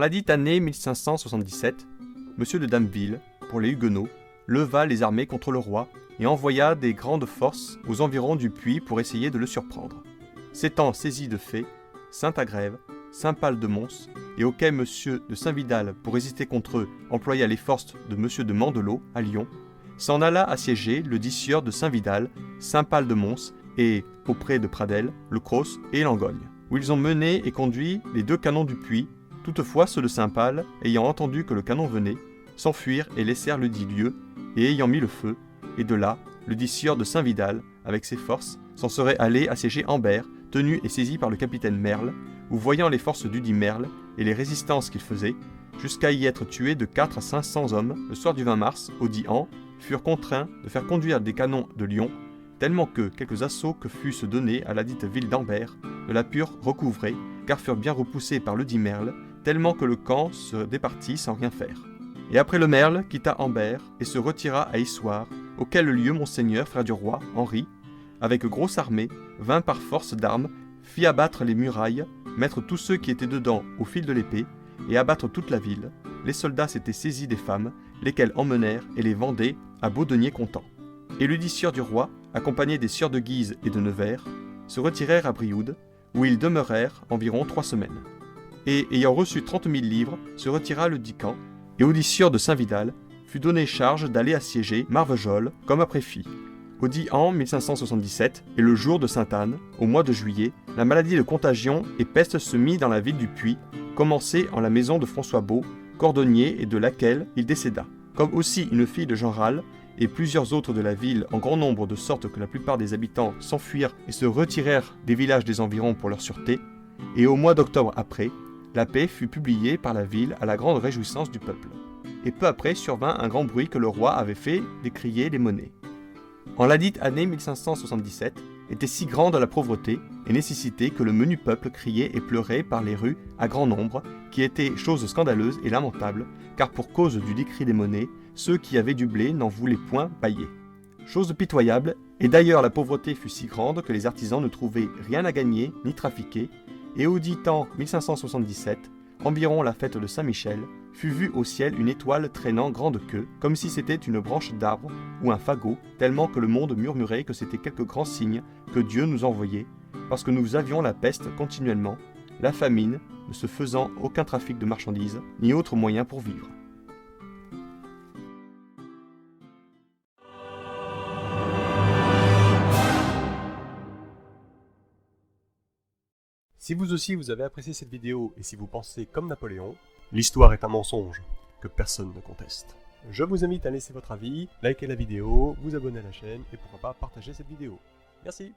la dite année 1577, M. de Damville, pour les Huguenots, leva les armées contre le roi et envoya des grandes forces aux environs du puits pour essayer de le surprendre. S'étant saisi de Fay, Saint-Agrève, Saint-Pal de Mons, et auquel M. de Saint-Vidal, pour résister contre eux, employa les forces de M. de Mandelot à Lyon, s'en alla assiéger le 10 sieur de Saint-Vidal, Saint-Pal de Mons, et, auprès de Pradel, le Cros et l'Angogne, où ils ont mené et conduit les 2 canons du puits. Toutefois, ceux de Saint-Pal, ayant entendu que le canon venait, s'enfuirent et laissèrent le dit lieu, et ayant mis le feu, et de là, le dit sieur de Saint-Vidal, avec ses forces, s'en serait allé assiéger Ambert, tenu et saisi par le capitaine Merle, où voyant les forces du dit Merle et les résistances qu'il faisait, jusqu'à y être tués de 4 à 500 hommes, le soir du 20 mars, au dit An, furent contraints de faire conduire des canons de Lyon, tellement que quelques assauts que fussent donnés à la dite ville d'Ambert ne la purent recouvrer, car furent bien repoussés par le dit Merle, tellement que le camp se départit sans rien faire. Et après le Merle quitta Ambert et se retira à Issoire, auquel lieu Monseigneur, frère du roi, Henri, avec grosse armée, vint par force d'armes, fit abattre les murailles, mettre tous ceux qui étaient dedans au fil de l'épée, et abattre toute la ville. Les soldats s'étaient saisis des femmes, lesquelles emmenèrent et les vendaient à Baudenier-Content. Et le dit sieur du roi, accompagné des sieurs de Guise et de Nevers, se retirèrent à Brioude, où ils demeurèrent environ 3 semaines. Et, ayant reçu 30 000 livres, se retira le dit Camp, et au dit sieur de Saint-Vidal fut donné charge d'aller assiéger Marvejols, comme après fit. Au dit an 1577, et le jour de Sainte-Anne, au mois de juillet, la maladie de contagion et peste se mit dans la ville du Puy, commencée en la maison de François Beau, cordonnier, et de laquelle il décéda. Comme aussi une fille de Jean Rale, et plusieurs autres de la ville en grand nombre, de sorte que la plupart des habitants s'enfuirent et se retirèrent des villages des environs pour leur sûreté. Et au mois d'octobre après, la paix fut publiée par la ville à la grande réjouissance du peuple. Et peu après survint un grand bruit que le roi avait fait décrier les monnaies. En la dite année 1577, était si grande la pauvreté et nécessité que le menu peuple criait et pleurait par les rues à grand nombre, qui était chose scandaleuse et lamentable, car pour cause du décret des monnaies, ceux qui avaient du blé n'en voulaient point payer. Chose pitoyable, et d'ailleurs la pauvreté fut si grande que les artisans ne trouvaient rien à gagner ni trafiquer, et au dit temps 1577, environ la fête de Saint-Michel, fut vue au ciel une étoile traînant grande queue, comme si c'était une branche d'arbre ou un fagot, tellement que le monde murmurait que c'était quelque grand signe que Dieu nous envoyait, parce que nous avions la peste continuellement, la famine, ne se faisant aucun trafic de marchandises, ni autre moyen pour vivre. Si vous aussi vous avez apprécié cette vidéo et si vous pensez comme Napoléon, l'histoire est un mensonge que personne ne conteste. Je vous invite à laisser votre avis, liker la vidéo, vous abonner à la chaîne et pourquoi pas partager cette vidéo. Merci.